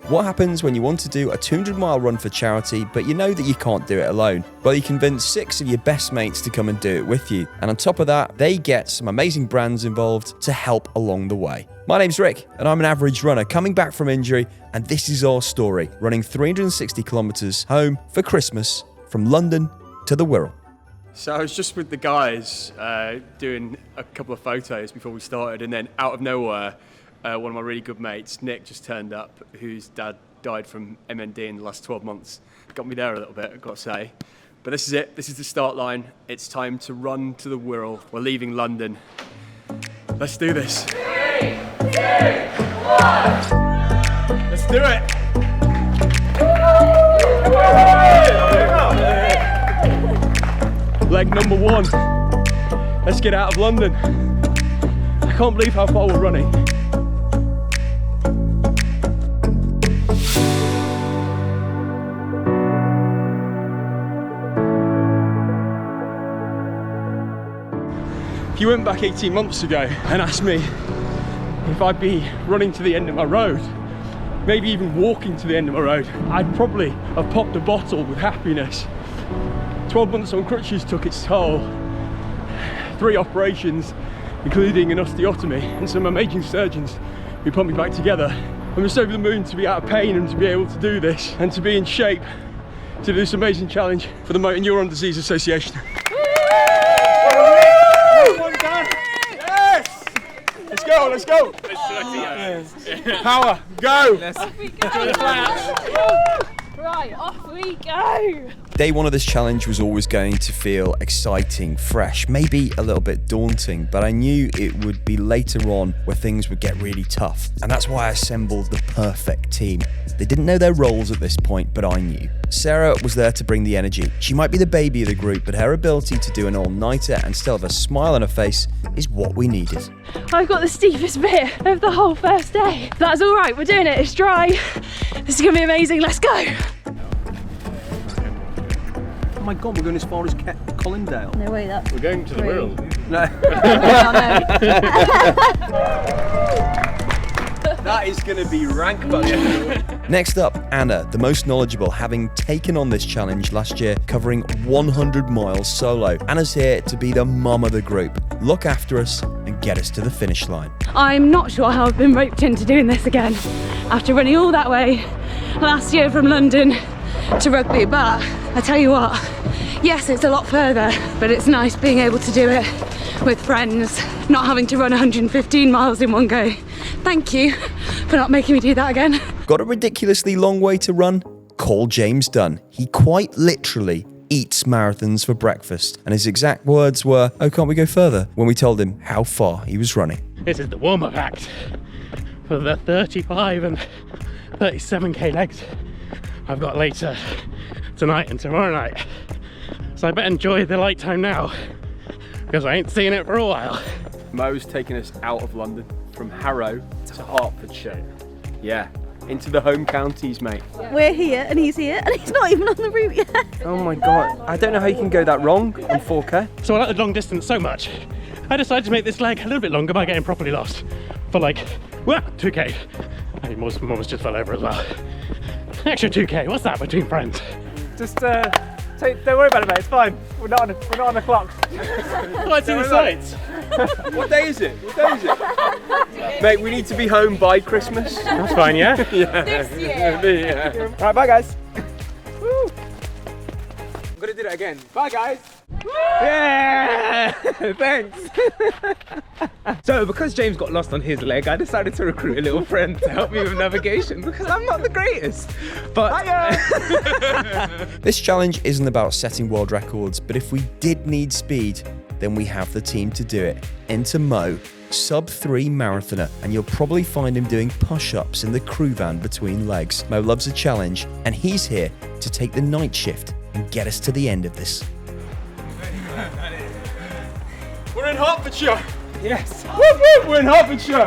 What happens when you want to do a 200-mile run for charity, but you know that you can't do it alone? Well, you convince 6 of your best mates to come and do it with you. And on top of that, they get some amazing brands involved to help along the way. My name's Rick, and I'm an average runner coming back from injury, and this is our story, running 360 kilometres home for Christmas from London to the Wirral. So I was just with the guys doing a couple of photos before we started, and then out of nowhere, one of my really good mates, Nick, just turned up, whose dad died from MND in the last 12 months. Got me there a little bit, I've got to say. But this is it, this is the start line. It's time to run to the Wirral. We're leaving London. Let's do this. 3, 2, 1. Let's do it. Leg number 1. Let's get out of London. I can't believe how far we're running. If you went back 18 months ago and asked me if I'd be running to the end of my road, maybe even walking to the end of my road, I'd probably have popped a bottle with happiness. 12 months on crutches took its toll. 3 operations, including an osteotomy, and some amazing surgeons who put me back together. I'm just over the moon to be out of pain and to be able to do this, and to be in shape to do this amazing challenge for the Motor Neuron Disease Association. Let's go, let's go! Power, go! Off we go! Right, off we go! Day 1 of this challenge was always going to feel exciting, fresh, maybe a little bit daunting, but I knew it would be later on where things would get really tough. And that's why I assembled the perfect team. They didn't know their roles at this point, but I knew. Sarah was there to bring the energy. She might be the baby of the group, but her ability to do an all-nighter and still have a smile on her face is what we needed. I've got the steepest bit of the whole first day. That's all right, we're doing it, it's dry. This is gonna be amazing, let's go. Oh my God, we're going as far as Colindale. No way, that's We're going to the Wirral. No. That is going to be rank by the end of the week. Next up, Anna, the most knowledgeable, having taken on this challenge last year, covering 100 miles solo. Anna's here to be the mum of the group, look after us and get us to the finish line. I'm not sure how I've been roped into doing this again after running all that way last year from London to Rugby, but I tell you what, yes, it's a lot further, but it's nice being able to do it with friends, not having to run 115 miles in one go. Thank you for not making me do that again. Got a ridiculously long way to run? Call James Dunn. He quite literally eats marathons for breakfast, and his exact words were, "Oh, can't we go further?" when we told him how far he was running. This is the warm-up act for the 35 and 37k legs I've got later tonight and tomorrow night. So I better enjoy the light time now, because I ain't seen it for a while. Mo's taking us out of London, from Harrow to Hertfordshire. Yeah, into the home counties, mate. We're here and he's here and he's not even on the route yet. Oh my God, I don't know how you can go that wrong on 4K. So I like the long distance so much, I decided to make this leg a little bit longer by getting properly lost for like, well, 2k. I mean, mum was just fell over as well. Extra 2k, what's that between friends? Just don't worry about it, mate. It's fine. We're not on the clock. Well, I'd see the sights. What day is it? What day is it? Mate, we need to be home by Christmas. That's fine, yeah? Yeah. This year. Yeah. Right, bye guys. Woo. I'm gonna do that again. Bye guys. Yeah! Thanks. So because James got lost on his leg, I decided to recruit a little friend to help me with navigation because I'm not the greatest. But This challenge isn't about setting world records, but if we did need speed, then we have the team to do it. Enter Mo, sub-3 marathoner, and you'll probably find him doing push-ups in the crew van between legs. Mo loves a challenge, and he's here to take the night shift and get us to the end of this. We're in Hertfordshire. yes. Woo woo, we're in Hertfordshire.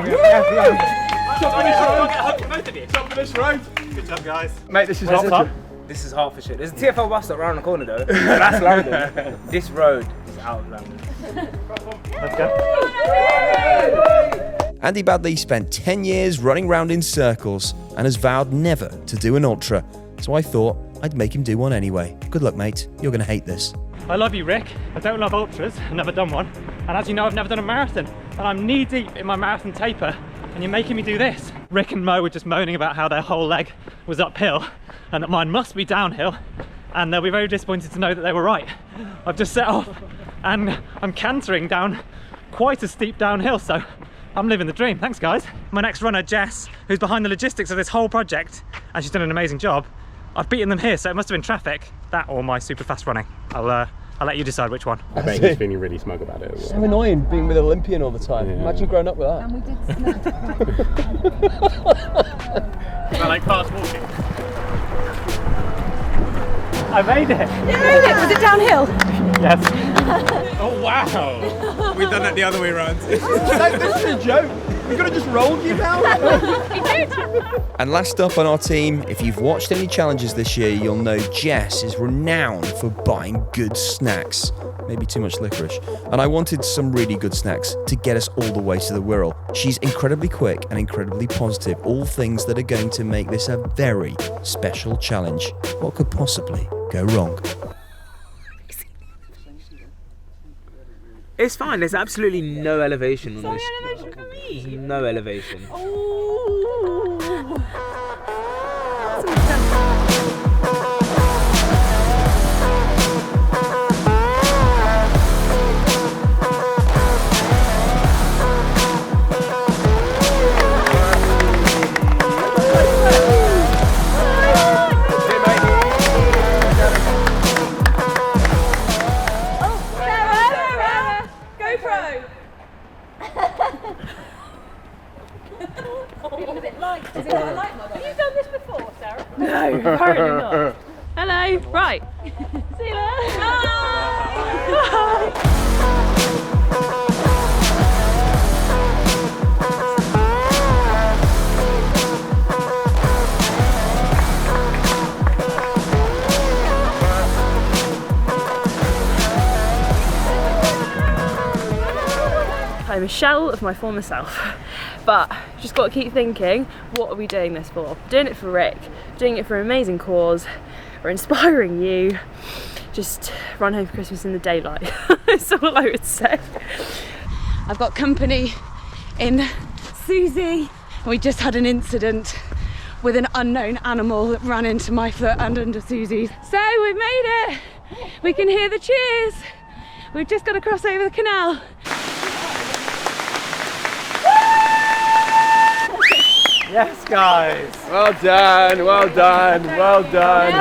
Top of this road. Good job, guys. Mate, this is Hertfordshire. This is Hertfordshire. There's a TfL bus stop around the corner though. That's London. This road is out of London. Let's go. Andy Badley spent 10 years running round in circles and has vowed never to do an ultra, so I thought I'd make him do one anyway. Good luck, mate. You're going to hate this. I love you, Rick. I don't love ultras. I've never done one. And as you know, I've never done a marathon. And I'm knee deep in my marathon taper, and you're making me do this. Rick and Mo were just moaning about how their whole leg was uphill and that mine must be downhill. And they'll be very disappointed to know that they were right. I've just set off and I'm cantering down quite a steep downhill, so I'm living the dream. Thanks, guys. My next runner, Jess, who's behind the logistics of this whole project, and she's done an amazing job. I've beaten them here, so it must have been traffic, that or my super fast running. I'll let you decide which one. I bet he's feeling really smug about it. So annoying being with Olympian all the time. Yeah. Imagine growing up with that. And we did snack. I like fast walking. I made it! You made it! Was it downhill? Yes. Oh wow! We've done that the other way around. This is a joke. We could have just rolled you now. And last up on our team, if you've watched any challenges this year, you'll know Jess is renowned for buying good snacks. Maybe too much licorice. And I wanted some really good snacks to get us all the way to the Wirral. She's incredibly quick and incredibly positive, all things that are going to make this a very special challenge. What could possibly go wrong? It's fine. There's absolutely no elevation on this. There's no elevation. Hello. Right. See you later. Bye. I'm a shell of my former self, but just got to keep thinking, what are we doing this for? Doing it for Rick, doing it for an amazing cause, or inspiring you. Just run home for Christmas in the daylight. That's all I would say. I've got company in Susie. We just had an incident with an unknown animal that ran into my foot and under Susie's. So we've made it. We can hear the cheers. We've just got to cross over the canal. Yes, guys. Well done, well done, well done.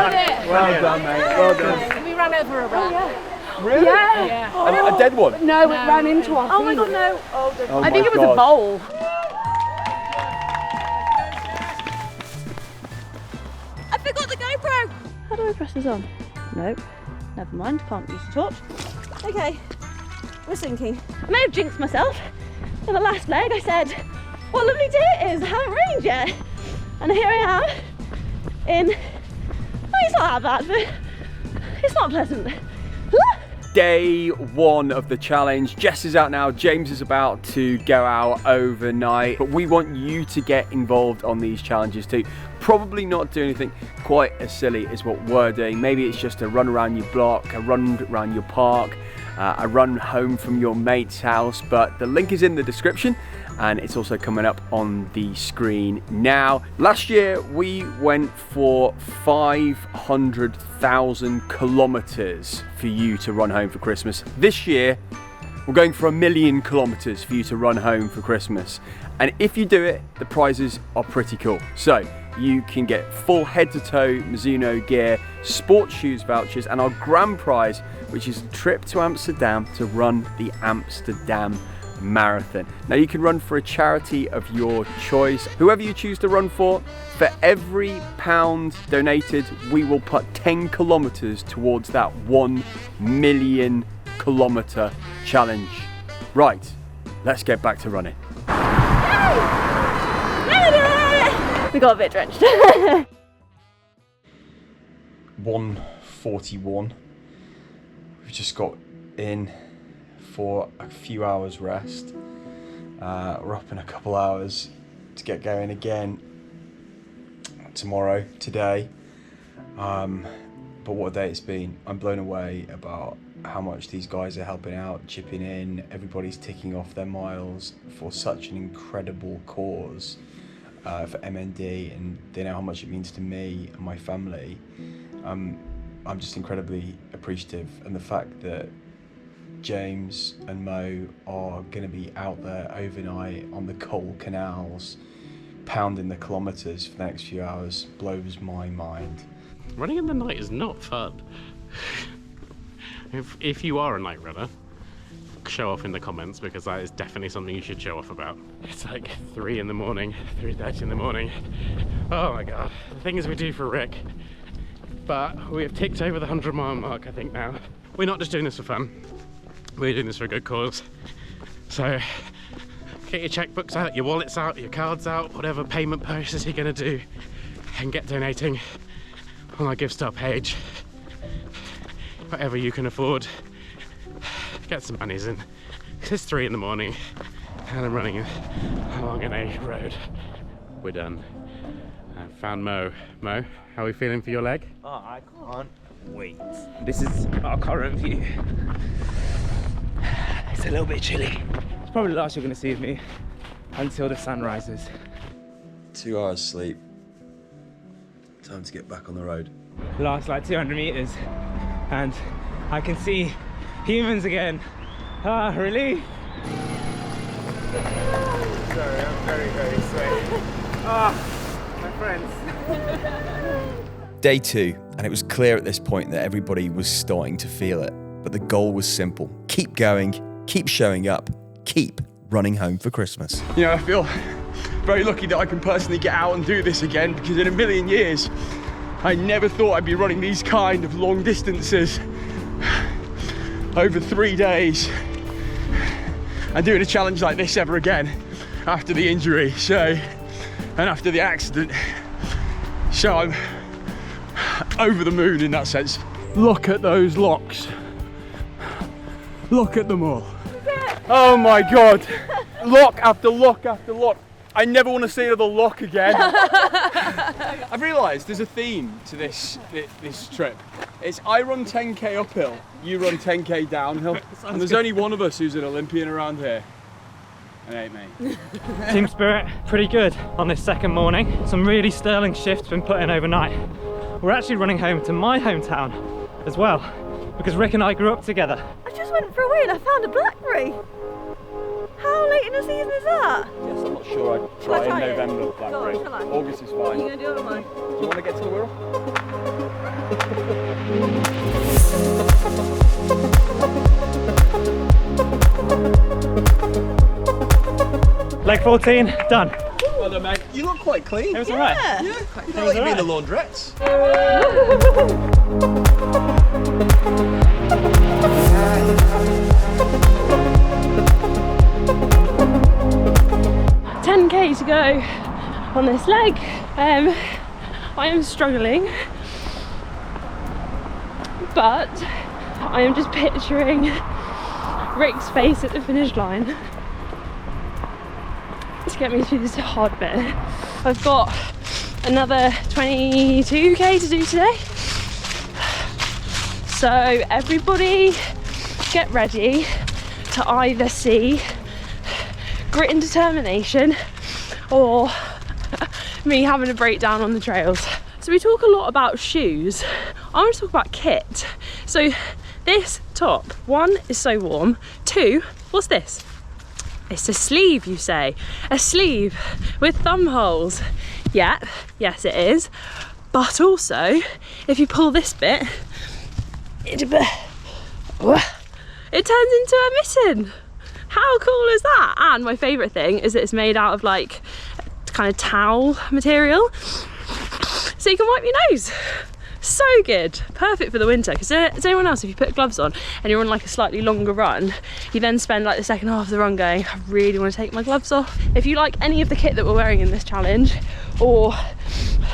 Well done, mate. Well done. We ran over a rat. Really? Yeah. A dead one? No, it ran into our feet. Oh my god, no. Oh I think my it was God. a vole. I forgot the GoPro. How do I press this on? Nope. Never mind, can't use the torch. Okay, we're sinking. I may have jinxed myself. In the last leg I said, what a lovely day it is, I haven't rained yet. And here I am in, well, it's not that bad, but it's not pleasant. Day one of the challenge. Jess is out now, James is about to go out overnight, but we want you to get involved on these challenges too. Probably not do anything quite as silly as what we're doing. Maybe it's just a run around your block, a run around your park, a run home from your mate's house, but the link is in the description and it's also coming up on the screen now. Last year we went for 500,000 kilometers for you to run home for Christmas. This year we're going for 1 million kilometers for you to run home for Christmas. And if you do it, the prizes are pretty cool. So you can get full head-to-toe Mizuno gear, sports shoes vouchers, and our grand prize, which is a trip to Amsterdam to run the Amsterdam Marathon. Now you can run for a charity of your choice. Whoever you choose to run for every £1 donated, we will put 10 kilometers towards that 1 million kilometer challenge. Right, let's get back to running. We got a bit drenched. 1:41. We've just got in for a few hours rest. We're up in a couple hours to get going again tomorrow, today. But what a day it's been. I'm blown away about how much these guys are helping out, chipping in. Everybody's ticking off their miles for such an incredible cause for MND, and they know how much it means to me and my family. I'm just incredibly appreciative, and the fact that James and Mo are going to be out there overnight on the coal canals, pounding the kilometres for the next few hours, blows my mind. Running in the night is not fun. If you are a night runner, show off in the comments, because that is definitely something you should show off about. It's like 3 in the morning, 3:30 in the morning. Oh my god, the things we do for Rick. But we have ticked over the 100-mile mark, I think, now. We're not just doing this for fun, we're doing this for a good cause. So get your checkbooks out, your wallets out, your cards out, whatever payment process you're gonna do, and get donating on our GiveStar page. Whatever you can afford, get some monies in. It's 3 in the morning and I'm running along an A road. We're done. I found Mo. Mo, how are we feeling for your leg? Oh, I can't wait. This is our current view. It's a little bit chilly. It's probably the last you're going to see of me until the sun rises. 2 hours sleep. Time to get back on the road. Last like 200 meters and I can see humans again. Ah, relief. Sorry, I'm very sweaty. Ah, my friends. Day 2, and it was clear at this point that everybody was starting to feel it. But the goal was simple. Keep going, keep showing up, keep running home for Christmas. You know, I feel very lucky that I can personally get out and do this again, because in a million years, I never thought I'd be running these kind of long distances over 3 days and doing a challenge like this ever again after the injury, and after the accident. So I'm over the moon in that sense. Look at those locks. Look at them all. Oh my God. Lock after lock after lock. I never want to see another lock again. I've realised there's a theme to this trip. It's I run 10k uphill, you run 10k downhill, and there's only one of us who's an Olympian around here. It ain't me. Team spirit, pretty good on this second morning. Some really sterling shifts been put in overnight. We're actually running home to my hometown as well, because Rick and I grew up together. I just went for a wee and I found a blackberry. How late in the season is that? Yes, I'm not sure I'd try in November, blackberry. Shall I? August is What are fine. you going to do it on mine? Do you want to get to the Wirral? Leg 14, done. Well done, mate. You look quite clean. It was alright. Yeah, you look like you've been in the laundrettes. 10k to go on this leg. I am struggling, but I am just picturing Rick's face at the finish line to get me through this hard bit. I've got another 22k to do today, so everybody get ready to either see grit and determination or me having a breakdown on the trails. So we talk a lot about shoes. I want to talk about kit. So this top, 1, is so warm. 2, what's this? It's a sleeve, you say. A sleeve with thumb holes. Yeah, yes it is. But also, if you pull this bit, it turns into a mitten. How cool is that? And my favourite thing is that it's made out of like kind of towel material, so you can wipe your nose. So good, perfect for the winter. Because does anyone else, if you put gloves on and you're on like a slightly longer run, you then spend like the second half of the run going, I really want to take my gloves off. If you like any of the kit that we're wearing in this challenge, or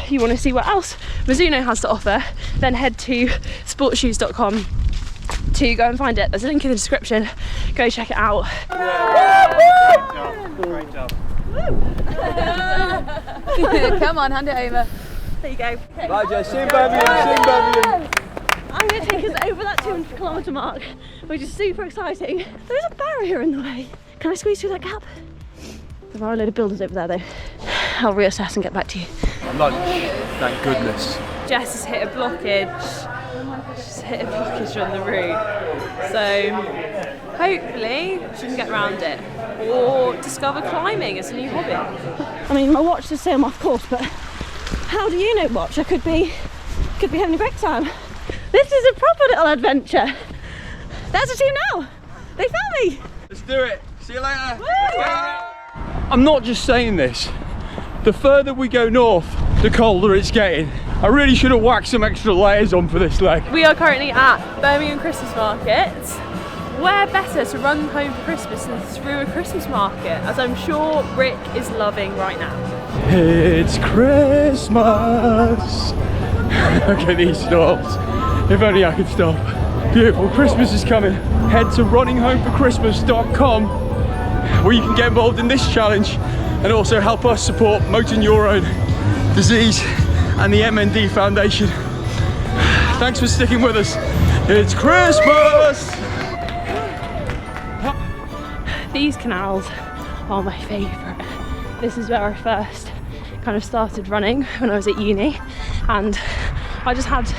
you want to see what else Mizuno has to offer, then head to sportsshoes.com to go and find it. There's a link in the description. Go check it out. Great job. Come on, hand it over. There you go. Bye, Jess. See you in Birmingham. See you in Birmingham. I'm going to take us over that 200 kilometre mark, which is super exciting. There's a barrier in the way. Can I squeeze through that gap? There are a load of buildings over there though. I'll reassess and get back to you. Lunch, thank goodness. Jess has hit a blockage. She's hit a blockage on the route. So hopefully she can get around it or discover climbing as a new hobby. I mean, my watch does say I'm off course, but how do you know, watch? I could be having a great time. This is a proper little adventure. There's a team now. They found me. Let's do it. See you later. I'm not just saying this. The further we go north, the colder it's getting. I really should have whacked some extra layers on for this leg. We are currently at Birmingham Christmas Market. Where better to run home for Christmas than through a Christmas market, as I'm sure Rick is loving right now. It's Christmas. Okay, these stalls. If only I could stop. Beautiful, Christmas is coming. Head to runninghomeforchristmas.com where you can get involved in this challenge and also help us support motor neurone disease and the MND Foundation. Thanks for sticking with us. It's Christmas! These canals are my favourite. This is where I first kind of started running when I was at uni, and I just had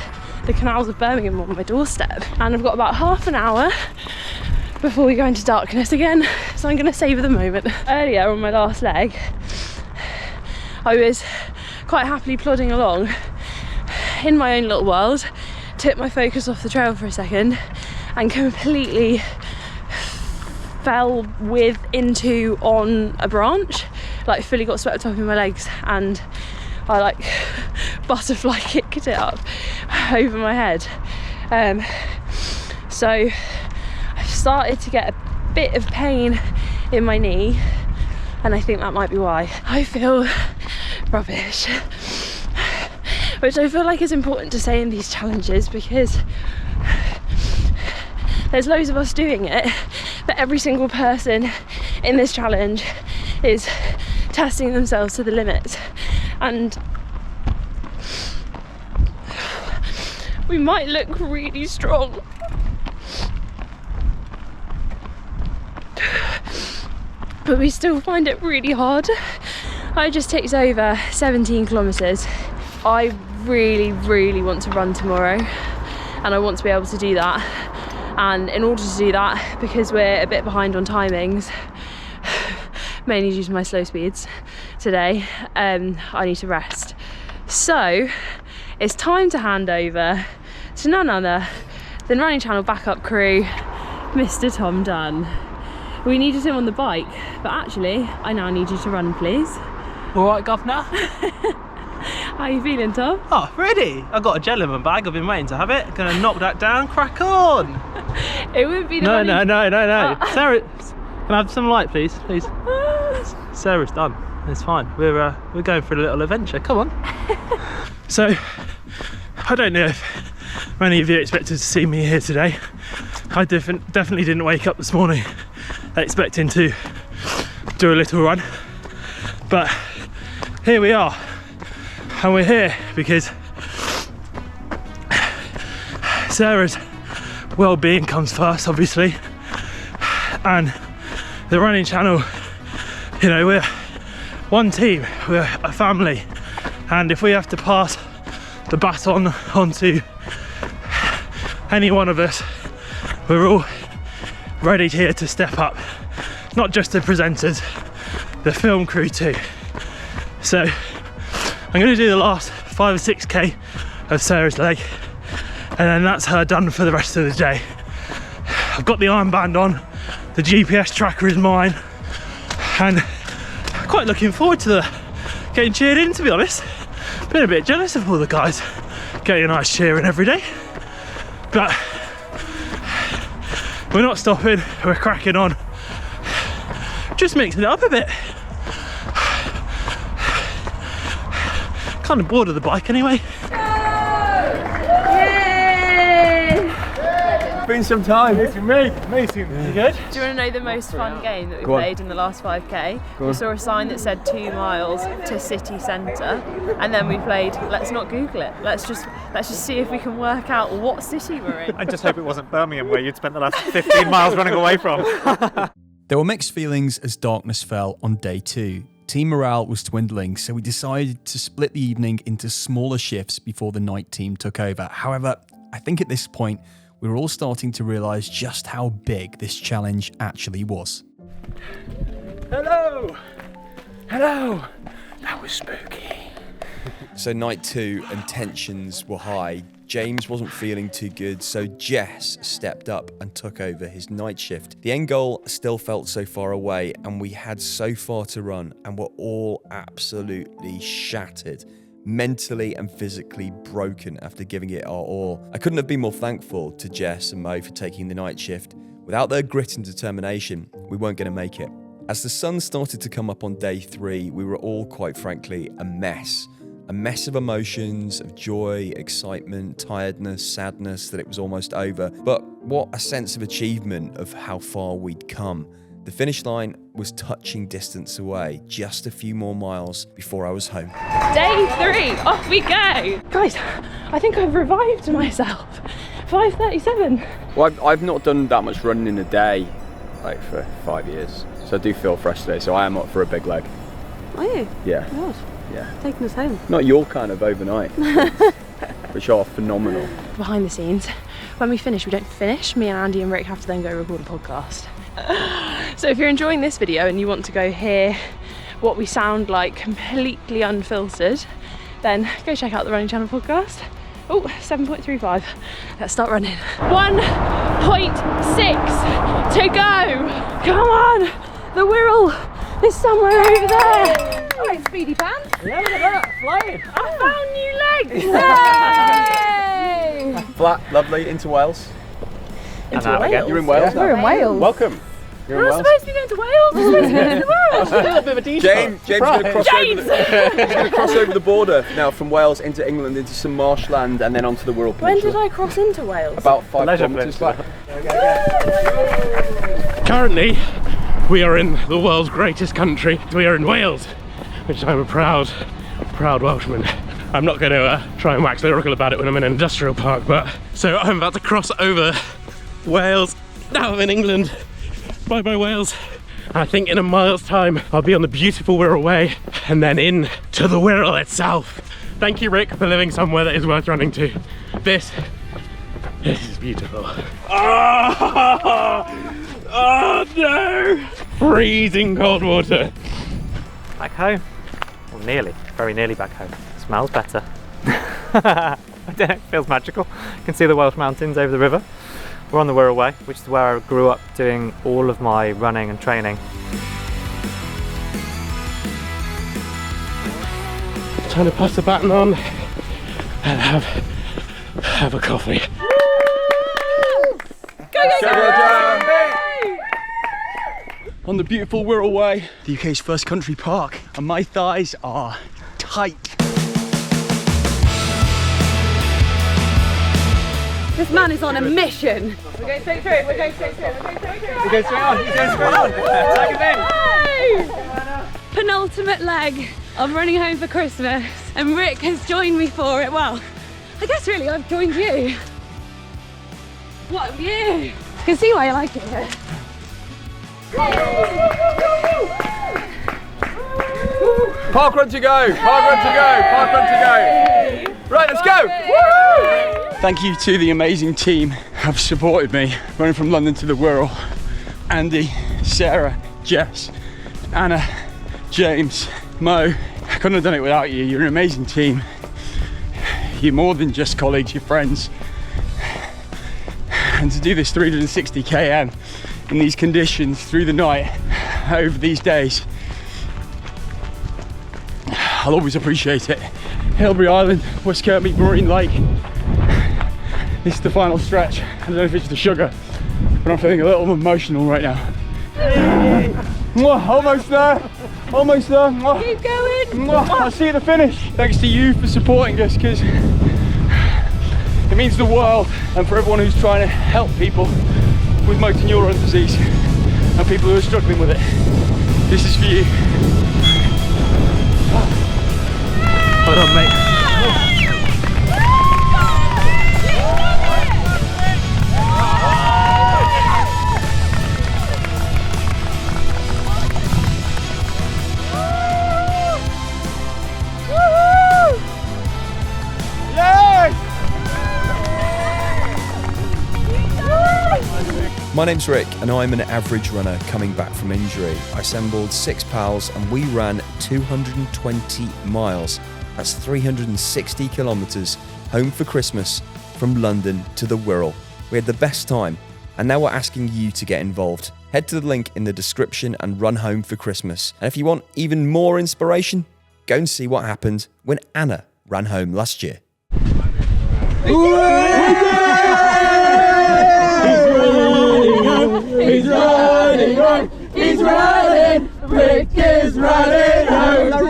the canals of Birmingham on my doorstep, and I've got about half an hour before we go into darkness again, so I'm going to savour the moment. Earlier on my last leg, I was quite happily plodding along in my own little world, took my focus off the trail for a second and completely fell into on a branch, like fully got swept up in my legs, and I like butterfly kicked it up over my head. So I started to get a bit of pain in my knee, and I think that might be why I feel rubbish, which I feel like is important to say in these challenges, because there's loads of us doing it, but every single person in this challenge is testing themselves to the limit, and we might look really strong, but we still find it really hard. It just takes over 17 kilometres. I really want to run tomorrow, and I want to be able to do that, and in order to do that, because we're a bit behind on timings, mainly due to my slow speeds today, I need to rest. So it's time to hand over to none other than Running Channel backup crew, Mr. Tom Dunn. We needed him on the bike, but actually I now need you to run, please. All right, governor. How are you feeling, Tom? Oh, ready. I've got a gel in my bag. I've been waiting to have it. Gonna knock that down. Crack on. It would be the No. Sarah, can I have some light, please? Sarah's done. It's fine. We're going for a little adventure. Come on. So, I don't know if many of you expected to see me here today. I definitely didn't wake up this morning expecting to do a little run, but here we are, and we're here because Sarah's well-being comes first, obviously, and the Running Channel, you know, we're one team, we're a family, and if we have to pass the baton on to any one of us, we're all ready here to step up. Not just the presenters, the film crew too. So I'm going to do the last 5 or 6k of Sarah's leg, and then that's her done for the rest of the day. I've got the armband on, the GPS tracker is mine, and I'm quite looking forward to getting cheered in, to be honest. Been a bit jealous of all the guys getting a nice cheering every day, but we're not stopping, we're cracking on, just mixing it up a bit. Kind of bored of the bike anyway. been some time. It's amazing. You good? Do you want to know the most fun game that we played in the last 5k? We saw a sign that said 2 miles to city centre, and then we played, let's not Google it, let's just see if we can work out what city we're in. I just hope it wasn't Birmingham where you'd spent the last 15 miles running away from. There were mixed feelings as darkness fell on day 2. Team morale was dwindling, so we decided to split the evening into smaller shifts before the night team took over. However, I think at this point, we were all starting to realise just how big this challenge actually was. Hello! Hello! That was spooky. So night 2 and tensions were high. James wasn't feeling too good, so Jess stepped up and took over his night shift. The end goal still felt so far away, and we had so far to run, and were all absolutely shattered, mentally and physically broken after giving it our all. I couldn't have been more thankful to Jess and Mo for taking the night shift. Without their grit and determination, we weren't going to make it. As the sun started to come up on day 3, we were all, quite frankly, a mess. A mess of emotions, of joy, excitement, tiredness, sadness that it was almost over. But what a sense of achievement of how far we'd come. The finish line was touching distance away, just a few more miles before I was home. Day 3, off we go! Guys, I think I've revived myself. 5:37. Well, I've not done that much running in a day, like for 5 years. So I do feel fresh today, so I am up for a big leg. Are you? Yeah. God. Yeah. Taking us home. Not your kind of overnight, which are phenomenal. Behind the scenes, when we finish, we don't finish. Me and Andy and Rick have to then go record a podcast. So if you're enjoying this video and you want to go hear what we sound like completely unfiltered, then go check out the Running Channel podcast. Oh, 7.35. Let's start running. 1.6 to go. Come on, the Wirral is somewhere over there. All right, Speedy Pants. Yeah, look at that, flying. I found new legs. Hey! Flat, lovely, into Wales. Into Wales? You're in Wales now. We're in Wales. Welcome. You're in We're not Wales. supposed to be going to Wales. We're supposed to be going to the world. A little bit of a detour. James is going to cross over he's going to cross over the border now from Wales into England, into some marshland, and then onto the Wirral When Peninsula. did I cross into Wales? About 5 Leisure kilometres Peninsula. back. Currently, we are in the world's greatest country. We are in Wales, which I'm a proud Welshman. I'm not going to try and wax lyrical about it when I'm in an industrial park, but so I'm about to cross over Wales. Now I'm in England. Bye bye Wales. I think in a mile's time I'll be on the beautiful Wirral Way and then in to the Wirral itself. Thank you, Rick, for living somewhere that is worth running to. This is beautiful. Oh no! Freezing cold water. Back home. Well, nearly. Very nearly back home. Smells better. I don't know, it feels magical. You can see the Welsh mountains over the river. We're on the Wirral Way, which is where I grew up doing all of my running and training. Time to pass the baton on and have a coffee. On the beautiful Wirral Way, the UK's first country park, and my thighs are tight. This man is on a mission. We're going straight through. We're going straight through. We're going straight through. He goes straight on. He goes straight on. Take him in. Penultimate leg of running home for Christmas, and Rick has joined me for it. Well, I guess really I've joined you. What a view! You can see why I like it here. Park run to go! Park run to go! Park run to go! Right, let's go! Thank you to the amazing team who have supported me running from London to the Wirral. Andy, Sarah, Jess, Anna, James, Mo. I couldn't have done it without you. You're an amazing team. You're more than just colleagues, you're friends. And to do this 360 km in these conditions through the night over these days, I'll always appreciate it. Hilbury Island, West Kirkmead Marine Lake. This is the final stretch. I don't know if it's the sugar, but I'm feeling a little emotional right now. Mwah, almost there, almost there. Mwah. Keep going. Mwah, I'll see you at the finish. Thanks to you for supporting us, because It means the world, and for everyone who's trying to help people with motor neuron disease and people who are struggling with it. This is for you. Hold on, mate. My name's Rick and I'm an average runner coming back from injury. I assembled 6 pals and we ran 220 miles. That's 360 kilometres home for Christmas from London to the Wirral. We had the best time and now we're asking you to get involved. Head to the link in the description and run home for Christmas. And if you want even more inspiration, go and see what happened when Anna ran home last year. He's running home, he's running, Rick is running home.